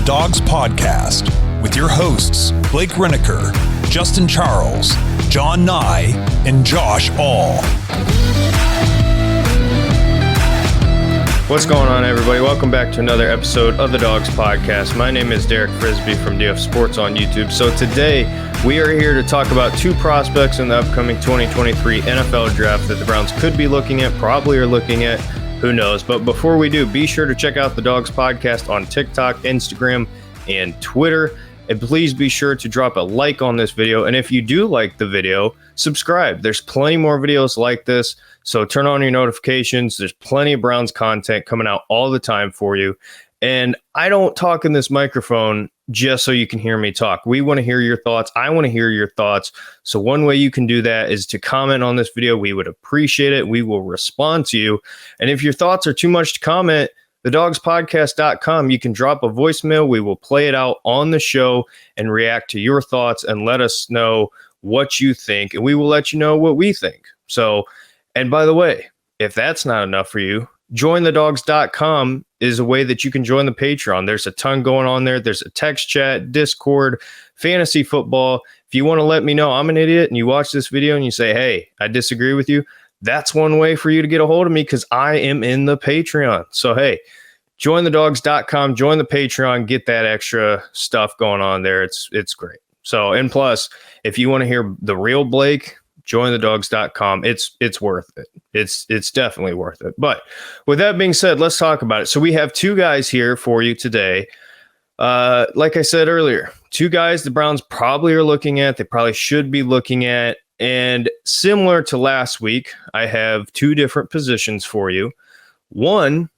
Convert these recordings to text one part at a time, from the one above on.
Dawgs Podcast with your hosts, Blake Reneker, Justin Charles, John Nye, and Josh All. What's going on, everybody? Welcome back to another episode of the Dawgs Podcast. My name is Derek Frisby from DF Sports on YouTube. So today we are here to talk about two prospects in the upcoming 2023 NFL draft that the Browns could be looking at, probably are looking at, who knows. But before we do, be sure to check out the Dawgs Podcast on TikTok, Instagram, and Twitter. And please be sure to drop a like on this video. And if you do like the video, subscribe. There's plenty more videos like this. So turn on your notifications. There's plenty of Browns content coming out all the time for you. And I don't talk in this microphone just so you can hear me talk. We want to hear your thoughts. I want to hear your thoughts. So one way you can do that is to comment on this video. We would appreciate it. We will respond to you. And if your thoughts are too much to comment, thedawgspodcast.com, you can drop a voicemail. We will play it out on the show and react to your thoughts and let us know what you think. And we will let you know what we think. So, and by the way, if that's not enough for you, jointhedawgs.com is a way that you can join the Patreon. There's a ton going on there. There's a text chat, Discord, fantasy football. If you want to let me know I'm an idiot and you watch this video and you say, hey, I disagree with you, that's one way for you to get a hold of me because I am in the Patreon. So, hey, jointhedawgs.com, join the Patreon, get that extra stuff going on there. It's great. So, and plus, if you want to hear the real Blake, jointhedawgs.com. It's worth it. It's definitely worth it. But with that being said, let's talk about it. So we have two guys here for you today. Like I said earlier, two guys the Browns probably are looking at. They probably should be looking at. And similar to last week, I have two different positions for you. One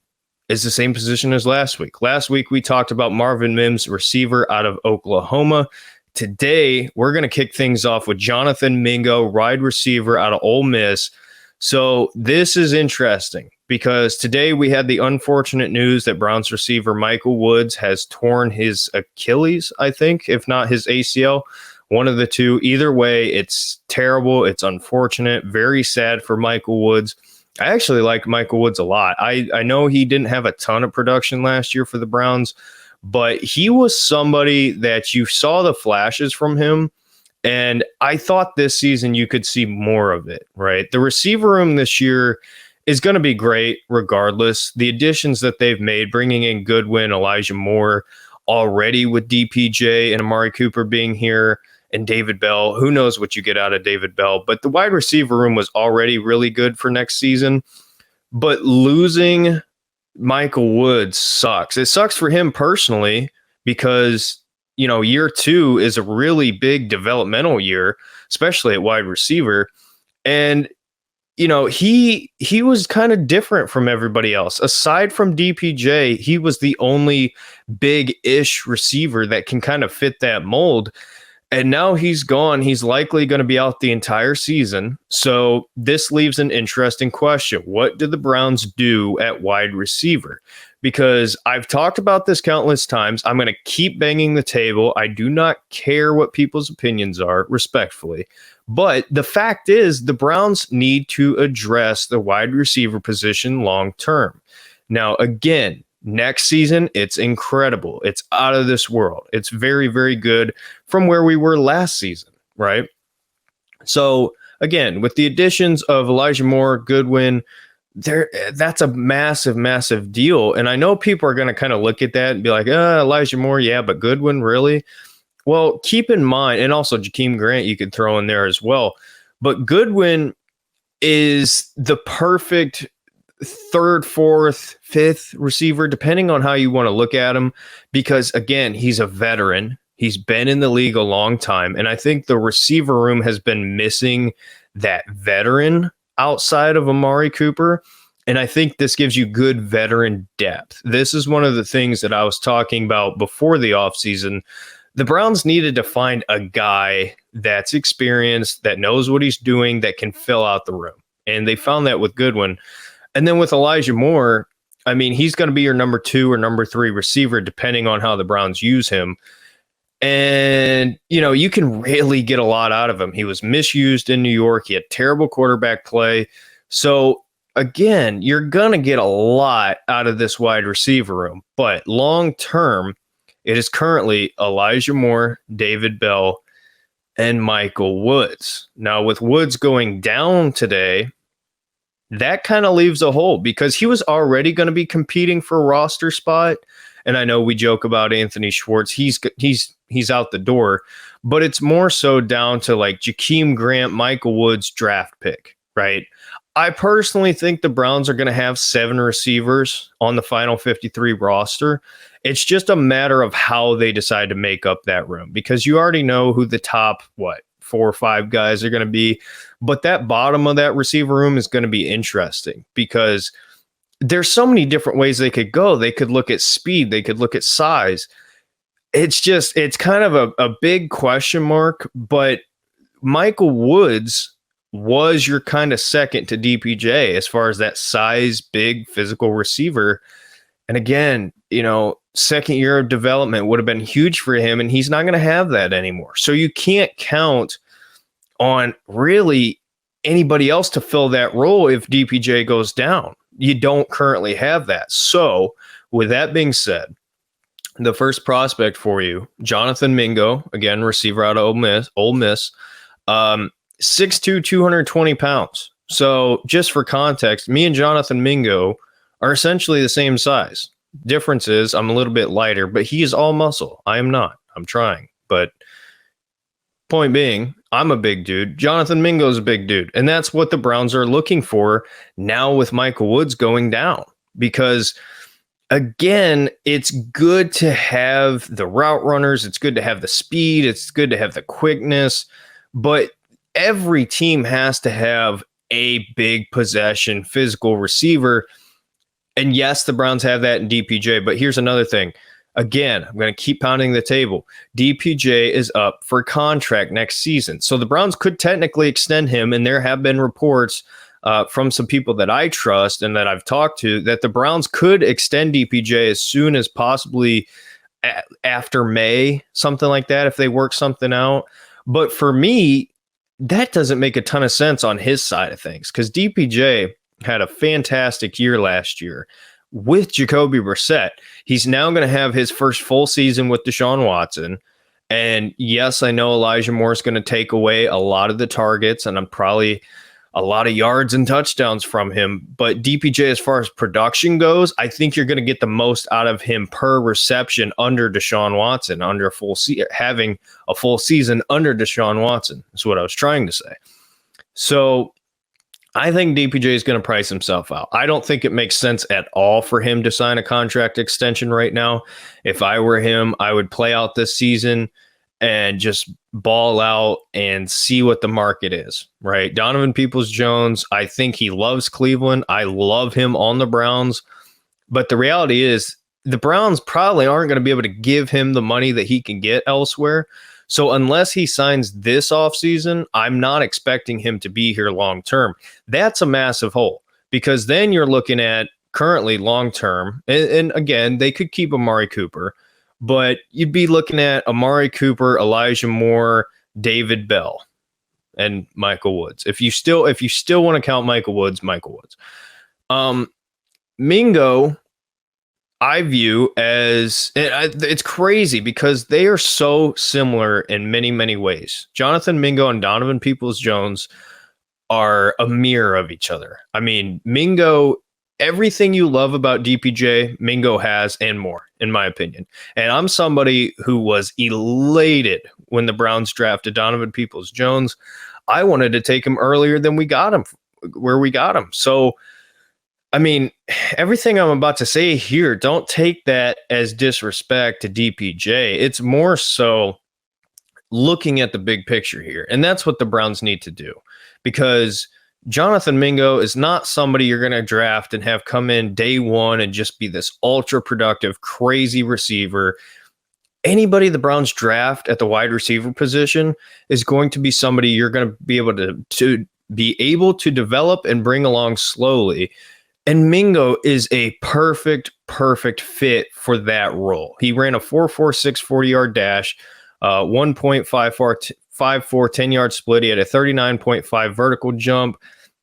is the same position as last week. Last week, we talked about Marvin Mims, receiver out of Oklahoma. Today, we're going to kick things off with Jonathan Mingo, wide receiver out of Ole Miss. So this is interesting because today we had the unfortunate news that Browns receiver Michael Woods has torn his Achilles, I think, if not his ACL. One of the two. Either way, it's terrible. It's unfortunate. Very sad for Michael Woods. I actually like Michael Woods a lot. I know he didn't have a ton of production last year for the Browns, but he was somebody that you saw the flashes from him. And I thought this season you could see more of it, right? The receiver room this year is going to be great regardless. The additions that they've made, bringing in Goodwin, Elijah Moore, already with DPJ and Amari Cooper being here, and David Bell. Who knows what you get out of David Bell? But the wide receiver room was already really good for next season. But losing Michael Woods sucks. It sucks for him personally because, you know, year two is a really big developmental year, especially at wide receiver. And, you know, he was kind of different from everybody else. Aside from DPJ, he was the only big-ish receiver that can kind of fit that mold. And now he's gone. He's likely going to be out the entire season. So this leaves an interesting question. What do the Browns do at wide receiver? Because I've talked about this countless times. I'm going to keep banging the table. I do not care what people's opinions are, respectfully. But the fact is, the Browns need to address the wide receiver position long term. Now, again, next season, it's incredible. It's out of this world. It's very, very good from where we were last season, right? So, again, with the additions of Elijah Moore, Goodwin, that's a massive, massive deal. And I know people are going to kind of look at that and be like, Elijah Moore, yeah, but Goodwin, really? Well, keep in mind, and also Jakeem Grant you could throw in there as well. But Goodwin is the perfect third, fourth, fifth receiver, depending on how you want to look at him, because again, he's a veteran. He's been in the league a long time. And I think the receiver room has been missing that veteran outside of Amari Cooper. And I think this gives you good veteran depth. This is one of the things that I was talking about before the offseason. The Browns needed to find a guy that's experienced, that knows what he's doing, that can fill out the room. And they found that with Goodwin. And then with Elijah Moore, I mean, he's going to be your number 2 or number 3 receiver, depending on how the Browns use him. And, you know, you can really get a lot out of him. He was misused in New York. He had terrible quarterback play. So, again, you're going to get a lot out of this wide receiver room. But long term, It is currently Elijah Moore, David Bell, and Michael Woods. Now, with Woods going down today, that kind of leaves a hole because he was already going to be competing for a roster spot. And I know we joke about Anthony Schwartz. He's out the door, but it's more so down to like Jakeem Grant, Michael Woods draft pick, right? I personally think the Browns are going to have 7 receivers on the final 53 roster. It's just a matter of how they decide to make up that room because you already know who the top, 4 or 5 guys are going to be. But that bottom of that receiver room is going to be interesting because there's so many different ways they could go. They could look at speed. They could look at size. It's kind of a big question mark, but Michael Woods was your kind of second to DPJ as far as that size, big physical receiver. And again, second year of development would have been huge for him, and he's not going to have that anymore. So you can't count on really anybody else to fill that role if DPJ goes down. You don't currently have that. So with that being said, the first prospect for you, Jonathan Mingo, again, receiver out of Ole Miss, 6'2", 220 pounds. So just for context, me and Jonathan Mingo are essentially the same size. Difference is I'm a little bit lighter, but he is all muscle. I am not. I'm trying. But point being, I'm a big dude. Jonathan Mingo is a big dude. And that's what the Browns are looking for now with Michael Woods going down. Because, again, it's good to have the route runners. It's good to have the speed. It's good to have the quickness. But every team has to have a big possession physical receiver. And yes, the Browns have that in DPJ. But here's another thing. Again, I'm going to keep pounding the table. DPJ is up for contract next season. So the Browns could technically extend him. And there have been reports from some people that I trust and that I've talked to that the Browns could extend DPJ as soon as possibly after May, something like that, if they work something out. But for me, that doesn't make a ton of sense on his side of things because DPJ had a fantastic year last year with Jacoby Brissett. He's now going to have his first full season with Deshaun Watson. And yes, I know Elijah Moore is going to take away a lot of the targets and I'm probably a lot of yards and touchdowns from him. But DPJ, as far as production goes, I think you're going to get the most out of him per reception under Deshaun Watson, under having a full season under Deshaun Watson is what I was trying to say. So I think DPJ is going to price himself out. I don't think it makes sense at all for him to sign a contract extension right now. If I were him, I would play out this season and just ball out and see what the market is, right? Donovan Peoples-Jones, I think he loves Cleveland. I love him on the Browns. But the reality is the Browns probably aren't going to be able to give him the money that he can get elsewhere. So unless he signs this offseason, I'm not expecting him to be here long term. That's a massive hole because then you're looking at currently long term. And again, they could keep Amari Cooper, but you'd be looking at Amari Cooper, Elijah Moore, David Bell, and Michael Woods. If you still want to count Michael Woods. Mingo, I view as it's crazy because they are so similar in many, many ways. Jonathan Mingo and Donovan Peoples-Jones are a mirror of each other. I mean, Mingo, everything you love about DPJ, Mingo has and more, in my opinion. And I'm somebody who was elated when the Browns drafted Donovan Peoples-Jones. I wanted to take him earlier than we got him, where we got him. So, I mean, everything I'm about to say here, don't take that as disrespect to DPJ. It's more so looking at the big picture here. And that's what the Browns need to do because Jonathan Mingo is not somebody you're going to draft and have come in day one and just be this ultra productive, crazy receiver. Anybody the Browns draft at the wide receiver position is going to be somebody you're going to be able to develop and bring along slowly. And Mingo is a perfect fit for that role. He ran a 4.46 40-yard dash, 1.54 10-yard split. He had a 39.5 vertical jump,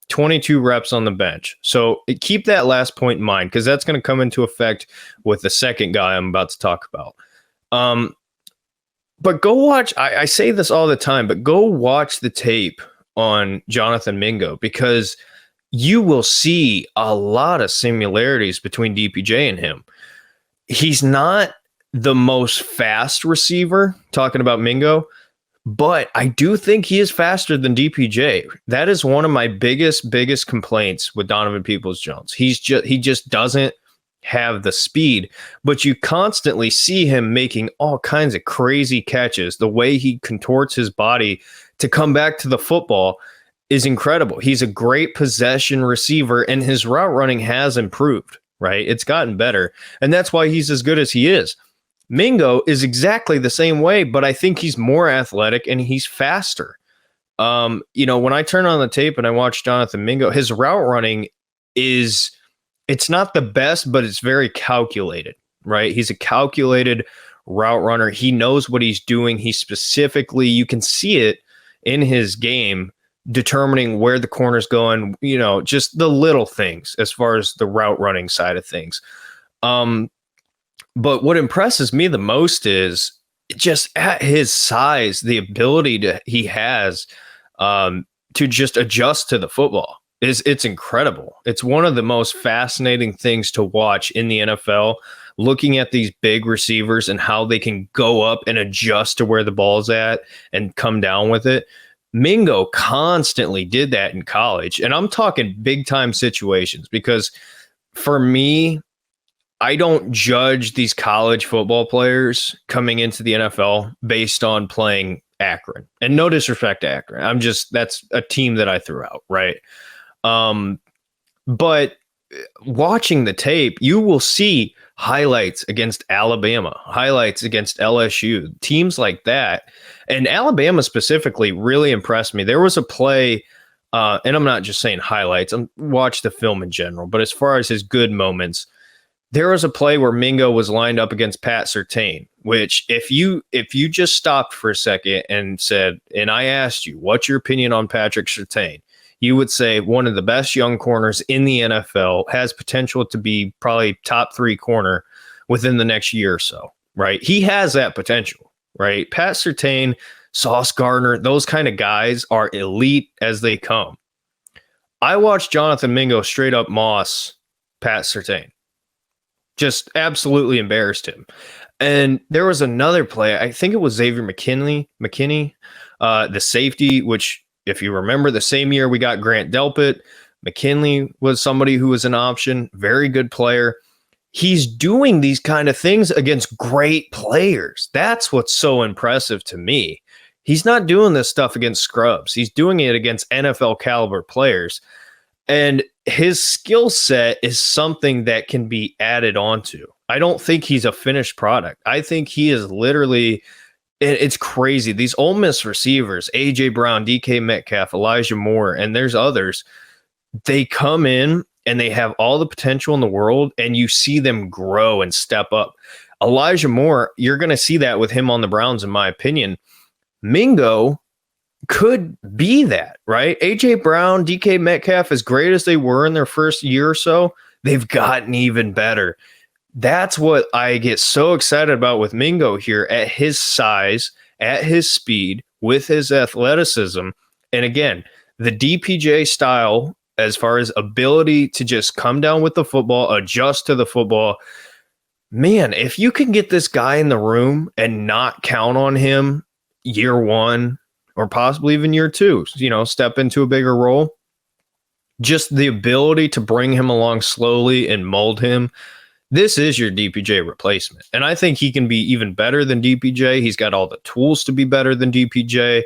22 reps on the bench. So keep that last point in mind because that's going to come into effect with the second guy I'm about to talk about. But go watch, I say this all the time, but go watch the tape on Jonathan Mingo, because you will see a lot of similarities between DPJ and him. He's not the most fast receiver, talking about Mingo, but I do think he is faster than DPJ. That is one of my biggest complaints with Donovan Peoples-Jones. He just doesn't have the speed, but you constantly see him making all kinds of crazy catches. The way he contorts his body to come back to the football is incredible. He's a great possession receiver, and his route running has improved, right? It's gotten better, and that's why he's as good as he is. Mingo is exactly the same way, but I think he's more athletic and he's faster. When I turn on the tape and I watch Jonathan Mingo, his route running it's not the best, but it's very calculated, right? He's a calculated route runner. He knows what he's doing. You can see it in his game, determining where the corner's going, just the little things as far as the route running side of things. But what impresses me the most is just at his size, the ability he has to just adjust to the football. It's incredible. It's one of the most fascinating things to watch in the NFL, looking at these big receivers and how they can go up and adjust to where the ball's at and come down with it. Mingo constantly did that in college, and I'm talking big time situations, because for me, I don't judge these college football players coming into the NFL based on playing Akron. And no disrespect to Akron. That's a team that I threw out, right? But watching the tape, you will see highlights against Alabama, highlights against LSU, teams like that. And Alabama specifically really impressed me. There was a play, and I'm not just saying highlights, watch the film in general, but as far as his good moments, there was a play where Mingo was lined up against Pat Surtain, which if you just stopped for a second and said, and I asked you, what's your opinion on Patrick Surtain? You would say one of the best young corners in the NFL, has potential to be probably top 3 corner within the next year or so, right? He has that potential, right? Pat Surtain, Sauce Gardner, those kind of guys are elite as they come. I watched Jonathan Mingo straight up moss Pat Surtain. Just absolutely embarrassed him. And there was another play, I think it was Xavier McKinney, the safety, which, if you remember, the same year we got Grant Delpit, McKinley was somebody who was an option, very good player. He's doing these kind of things against great players. That's what's so impressive to me. He's not doing this stuff against scrubs. He's doing it against NFL caliber players. And his skill set is something that can be added onto. I don't think he's a finished product. I think he is literally... It's crazy. These Ole Miss receivers, A.J. Brown, DK Metcalf, Elijah Moore, and there's others, they come in and they have all the potential in the world, and you see them grow and step up. Elijah Moore, you're going to see that with him on the Browns, in my opinion. Mingo could be that, right? A.J. Brown, DK Metcalf, as great as they were in their first year or so, they've gotten even better. That's what I get so excited about with Mingo here, at his size, at his speed, with his athleticism. And again, the DPJ style, as far as ability to just come down with the football, adjust to the football. Man, if you can get this guy in the room and not count on him year 1 or possibly even year 2, step into a bigger role, just the ability to bring him along slowly and mold him, this is your DPJ replacement. And I think he can be even better than DPJ. He's got all the tools to be better than DPJ.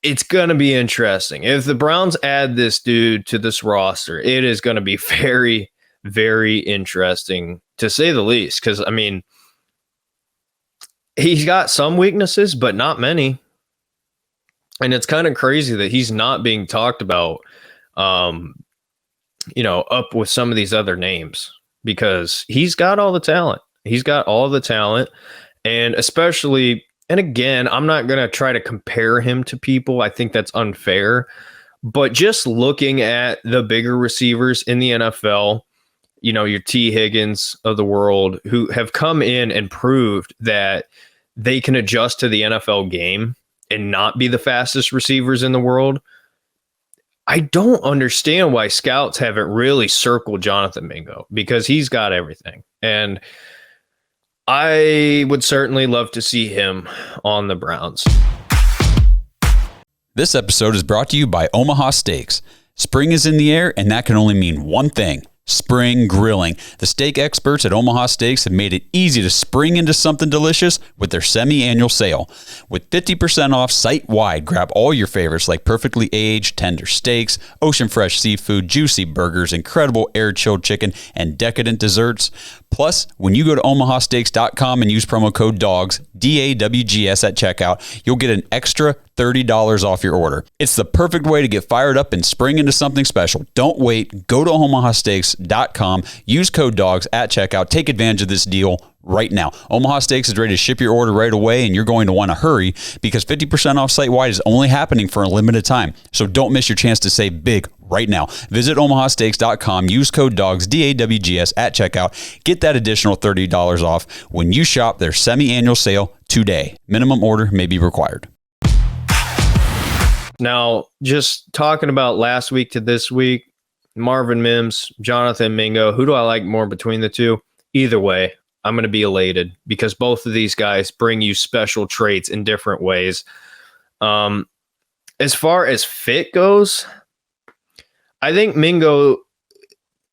It's going to be interesting. If the Browns add this dude to this roster, it is going to be very, very interesting, to say the least. Because, he's got some weaknesses, but not many. And it's kind of crazy that he's not being talked about, up with some of these other names. Because he's got all the talent. And especially, and again, I'm not going to try to compare him to people. I think that's unfair. But just looking at the bigger receivers in the NFL, your T. Higgins of the world, who have come in and proved that they can adjust to the NFL game and not be the fastest receivers in the world. I don't understand why scouts haven't really circled Jonathan Mingo, because he's got everything. And I would certainly love to see him on the Browns. This episode is brought to you by Omaha Steaks. Spring is in the air, and that can only mean one thing: spring grilling. The steak experts at Omaha Steaks have made it easy to spring into something delicious with their semi-annual sale. With 50% off site-wide, grab all your favorites like perfectly aged, tender steaks, ocean fresh seafood, juicy burgers, incredible air-chilled chicken, and decadent desserts. Plus, when you go to omahasteaks.com and use promo code DAWGS, D-A-W-G-S at checkout, you'll get an extra $30 off your order. It's the perfect way to get fired up and spring into something special. Don't wait. Go to omahasteaks.com. Use code DAWGS at checkout. Take advantage of this deal right now. Omaha Steaks is ready to ship your order right away, and you're going to want to hurry because 50% off site-wide is only happening for a limited time. So don't miss your chance to save big right now. Visit omahasteaks.com. Use code DAWGS, D-A-W-G-S at checkout. Get that additional $30 off when you shop their semi-annual sale today. Minimum order may be required. Now, just talking about last week to this week, Marvin Mims, Jonathan Mingo, who do I like more between the two? Either way, I'm going to be elated because both of these guys bring you special traits in different ways. As far as fit goes, I think Mingo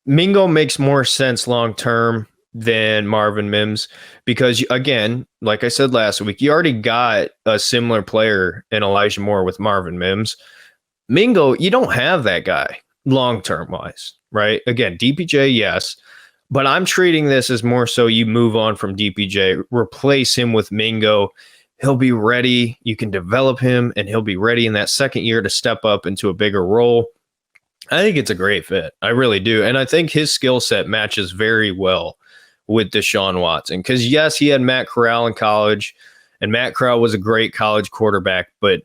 makes more sense long-term than Marvin Mims because, again, like I said last week, you already got a similar player in Elijah Moore with Marvin Mims. Mingo, you don't have that guy long-term wise, right? Again, DPJ, yes, but I'm treating this as more so you move on from DPJ, replace him with Mingo. He'll be ready. You can develop him, and he'll be ready in that second year to step up into a bigger role. I think it's a great fit. I really do. And I think his skill set matches very well with Deshaun Watson. Because, yes, he had Matt Corral in college, and Matt Corral was a great college quarterback, but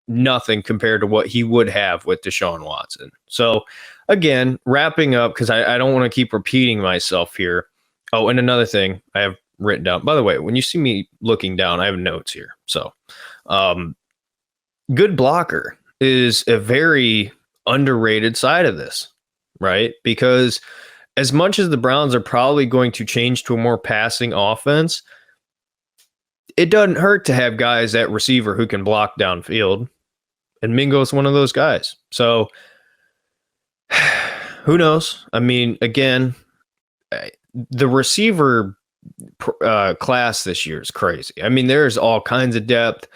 nothing compared to what he would have with Deshaun Watson. So, again, wrapping up, because I don't want to keep repeating myself here. Oh, and another thing I have written down. By the way, when you see me looking down, I have notes here. So, good blocker is a very underrated side of this, right? Because as much as the Browns are probably going to change to a more passing offense, it doesn't hurt to have guys at receiver who can block downfield. And Mingo is one of those guys. So who knows? I mean, again, the receiver class this year is crazy. I mean, there's all kinds of depth.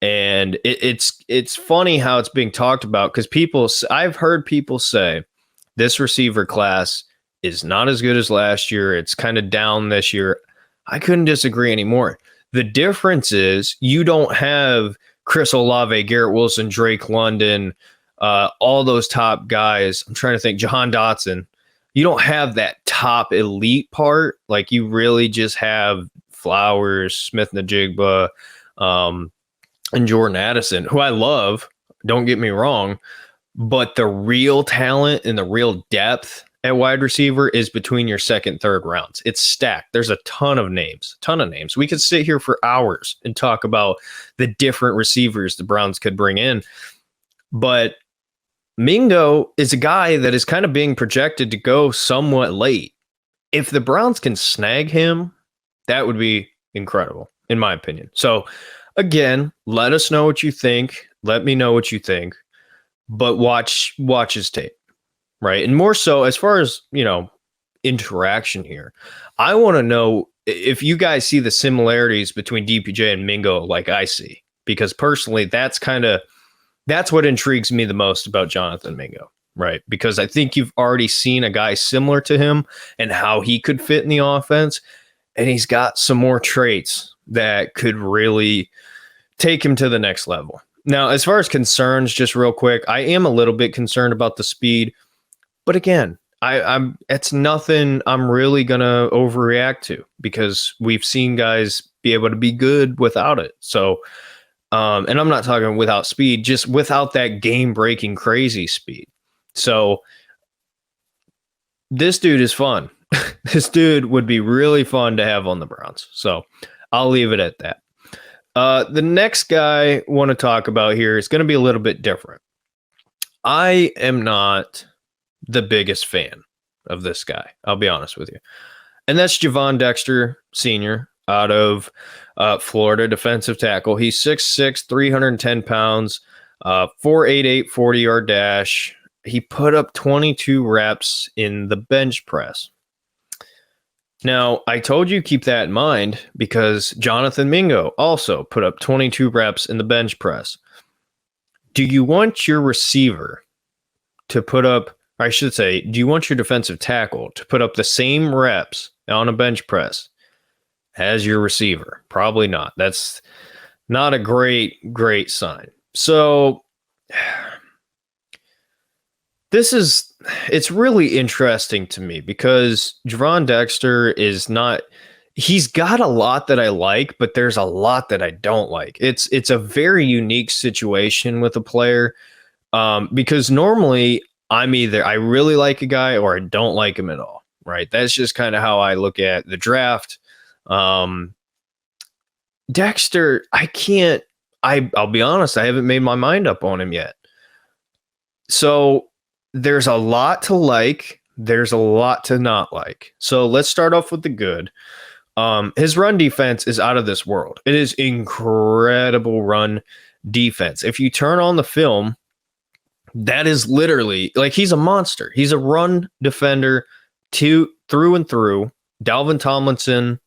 And it's funny how it's being talked about because I've heard people say this receiver class is not as good as last year. It's kind of down this year. I couldn't disagree anymore. The difference is you don't have Chris Olave, Garrett Wilson, Drake London, all those top guys. I'm trying to think, Jahan Dotson. You don't have that top elite part. Like you really just have Flowers, Smith-Njigba, and Jordan Addison, who I love, don't get me wrong, but the real talent and the real depth at wide receiver is between your second, third rounds. It's stacked. There's a ton of names. We could sit here for hours and talk about the different receivers the Browns could bring in. But Mingo is a guy that is kind of being projected to go somewhat late. If the Browns can snag him, that would be incredible, in my opinion. So, again, let us know what you think. Let me know what you think. But watch his tape, right? And more so, as far as, interaction here, I want to know if you guys see the similarities between DPJ and Mingo like I see. Because personally, that's what intrigues me the most about Jonathan Mingo, right? Because I think you've already seen a guy similar to him and how he could fit in the offense. And he's got some more traits that could really take him to the next level. Now, as far as concerns, just real quick, I am a little bit concerned about the speed. But again, it's nothing I'm really going to overreact to because we've seen guys be able to be good without it. So, and I'm not talking without speed, just without that game-breaking crazy speed. So this dude is fun. This dude would be really fun to have on the Browns. So I'll leave it at that. The next guy I want to talk about here is going to be a little bit different. I am not the biggest fan of this guy. I'll be honest with you. And that's Gervon Dexter, senior, out of Florida, defensive tackle. He's 6'6", 310 pounds, 4.88 40-yard dash. He put up 22 reps in the bench press. Now, I told you keep that in mind because Jonathan Mingo also put up 22 reps in the bench press. Do you want your receiver to put up, or I should say, do you want your defensive tackle to put up the same reps on a bench press as your receiver? Probably not. That's not a great sign. So it's really interesting to me because Gervon Dexter is not, he's got a lot that I like, but there's a lot that I don't like. It's a very unique situation with a player because normally I really like a guy or I don't like him at all, right? That's just kind of how I look at the draft. Dexter, I'll be honest, I haven't made my mind up on him yet. So there's a lot to like. There's a lot to not like. So let's start off with the good. His run defense is out of this world. It is incredible run defense. If you turn on the film, that is literally like he's a monster. He's a run defender through and through. Dalvin Tomlinson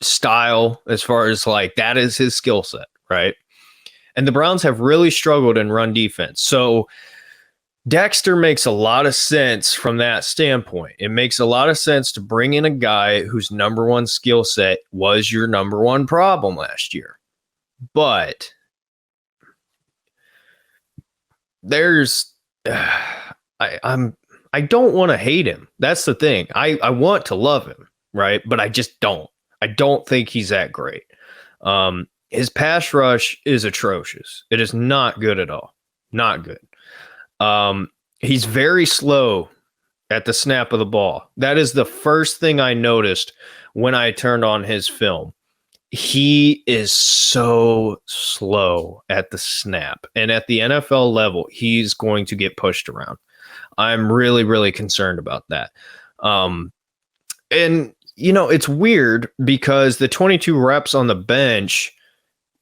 style, as far as like that is his skill set, right? And the Browns have really struggled in run defense. So Dexter makes a lot of sense from that standpoint. It makes a lot of sense to bring in a guy whose number one skill set was your number one problem last year. But there's I don't want to hate him. That's the thing. I want to love him, right? But I just don't. I don't think he's that great. His pass rush is atrocious. It is not good at all. Not good. He's very slow at the snap of the ball. That is the first thing I noticed when I turned on his film. He is so slow at the snap. And at the NFL level, he's going to get pushed around. I'm really, really concerned about that. And, you know, it's weird because the 22 reps on the bench,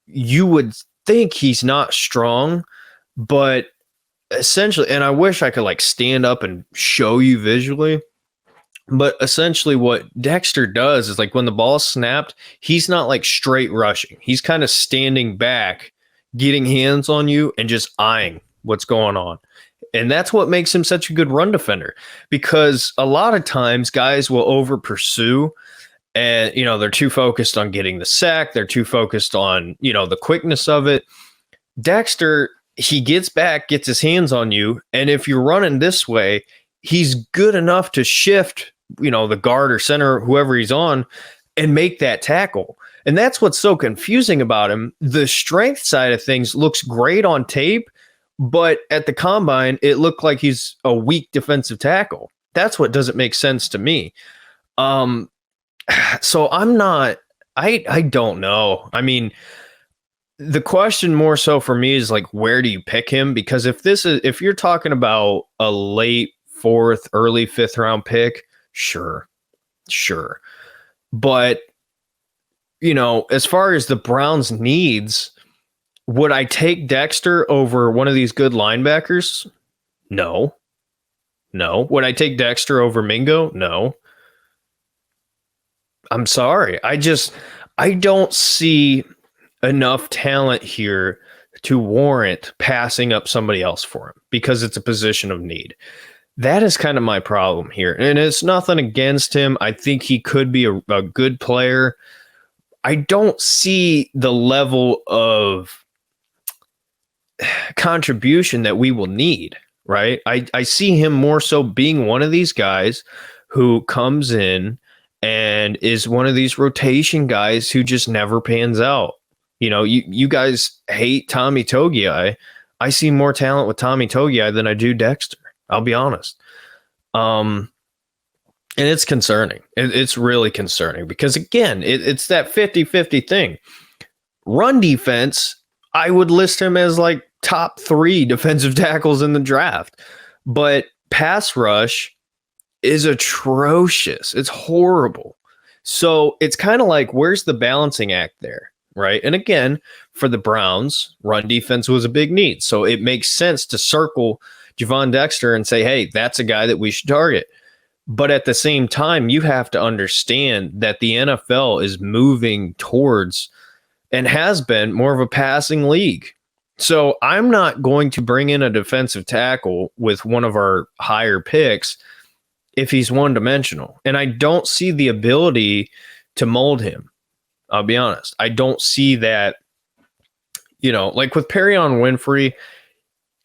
you would think he's not strong, but essentially, and I wish I could like stand up and show you visually, but essentially what Dexter does is like when the ball's snapped, he's not like straight rushing. He's kind of standing back, getting hands on you and just eyeing what's going on. And that's what makes him such a good run defender, because a lot of times guys will over pursue and, you know, they're too focused on getting the sack. They're too focused on, you know, the quickness of it. Dexter, he gets back, gets his hands on you. And if you're running this way, he's good enough to shift, you know, the guard or center, whoever he's on, and make that tackle. And that's what's so confusing about him. The strength side of things looks great on tape, but at the combine, it looked like he's a weak defensive tackle. That's what doesn't make sense to me. So I'm not, I don't know. I mean, the question more so for me is like, where do you pick him? Because if you're talking about a late 4th, early 5th round pick, sure. But, you know, as far as the Browns' needs, would I take Dexter over one of these good linebackers? No. Would I take Dexter over Mingo? No. I'm sorry. I don't see enough talent here to warrant passing up somebody else for him because it's a position of need. That is kind of my problem here. And it's nothing against him. I think he could be a good player. I don't see the level of contribution that we will need, right? I see him more so being one of these guys who comes in and is one of these rotation guys who just never pans out. You know, you guys hate Tommy Togiai. I see more talent with Tommy Togiai than I do Dexter. I'll be honest. And it's concerning. It's really concerning because, again, it's that 50-50 thing. Run defense, I would list him as like top 3 defensive tackles in the draft. But pass rush is atrocious. It's horrible. So it's kind of like, where's the balancing act there, right? And again, for the Browns, run defense was a big need. So it makes sense to circle Gervon Dexter and say, hey, that's a guy that we should target. But at the same time, you have to understand that the NFL is moving towards and has been more of a passing league. So I'm not going to bring in a defensive tackle with one of our higher picks if he's one-dimensional. And I don't see the ability to mold him. I'll be honest. I don't see that, like with Perrion Winfrey,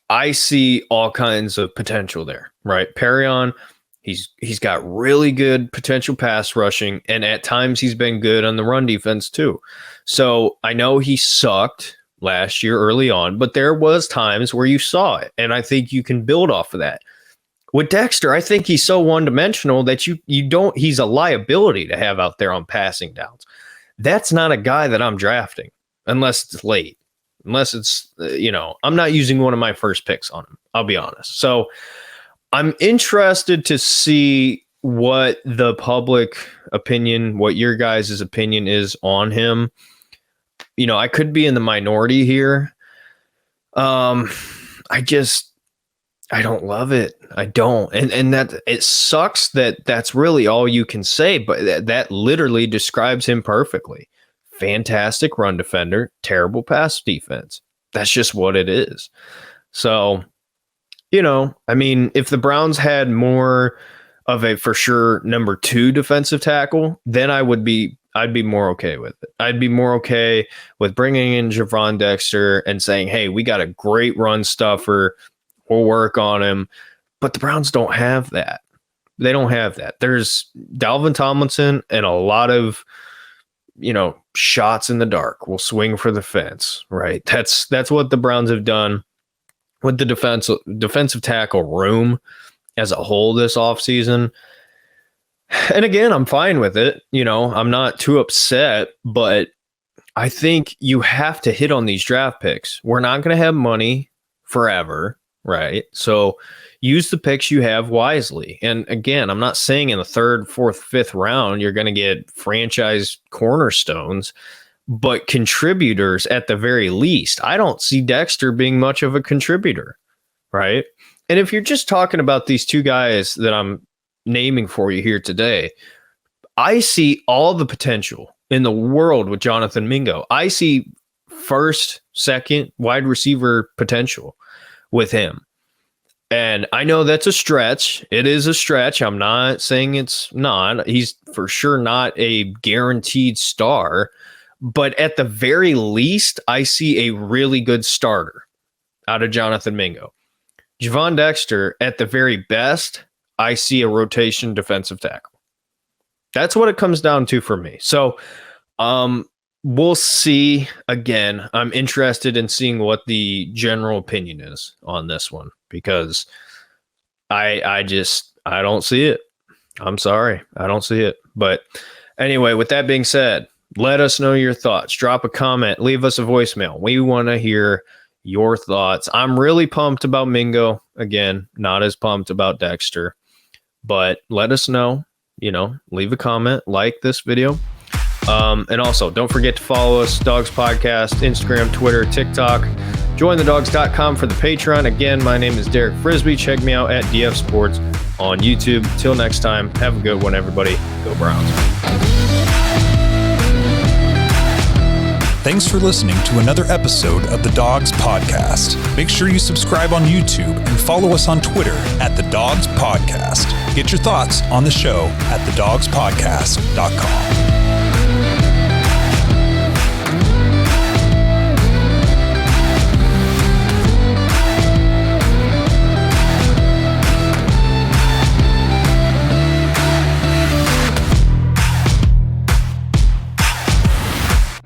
I see all kinds of potential there, right? Perrion, he's got really good potential pass rushing, and at times he's been good on the run defense too. So I know he sucked last year early on, but there was times where you saw it, and I think you can build off of that. With Dexter, I think he's so one-dimensional that he's a liability to have out there on passing downs. That's not a guy that I'm drafting unless it's late. Unless it's, I'm not using one of my first picks on him. I'll be honest. So I'm interested to see what the public opinion, what your guys' opinion is on him. I could be in the minority here. I don't love it. I don't. And that it sucks that that's really all you can say, but that literally describes him perfectly. Fantastic run defender, terrible pass defense. That's just what it is. So, if the Browns had more of a for sure number 2 defensive tackle, then I'd be more okay with it. I'd be more okay with bringing in Gervon Dexter and saying, hey, we got a great run stuffer. We'll work on him. But the Browns don't have that. They don't have that. There's Dalvin Tomlinson and a lot of, shots in the dark. We'll swing for the fence, right? That's what the Browns have done with the defensive tackle room as a whole this offseason. And again, I'm fine with it. I'm not too upset, but I think you have to hit on these draft picks. We're not going to have money forever, right? So use the picks you have wisely. And again, I'm not saying in the 3rd, 4th, 5th round, you're going to get franchise cornerstones, but contributors at the very least. I don't see Dexter being much of a contributor, right? And if you're just talking about these 2 guys that I'm naming for you here today, I see all the potential in the world with Jonathan Mingo. I see 1st, 2nd wide receiver potential with him. And I know that's a stretch. It is a stretch. I'm not saying it's not. He's for sure not a guaranteed star. But at the very least, I see a really good starter out of Jonathan Mingo. Gervon Dexter, at the very best, I see a rotation defensive tackle. That's what it comes down to for me. So we'll see. Again, I'm interested in seeing what the general opinion is on this one, because I don't see it. I'm sorry. I don't see it. But anyway, with that being said, let us know your thoughts. Drop a comment. Leave us a voicemail. We want to hear your thoughts. I'm really pumped about Mingo. Again, not as pumped about Dexter. But let us know. Leave a comment. Like this video. And also, don't forget to follow us, Dawgs Podcast, Instagram, Twitter, TikTok. JoinTheDawgs.com for the Patreon. Again, my name is Derek Frisby. Check me out at DF Sports on YouTube. Till next time, have a good one, everybody. Go Browns. Thanks for listening to another episode of the Dawgs Podcast. Make sure you subscribe on YouTube and follow us on Twitter at the Dawgs Podcast. Get your thoughts on the show at thedawgspodcast.com.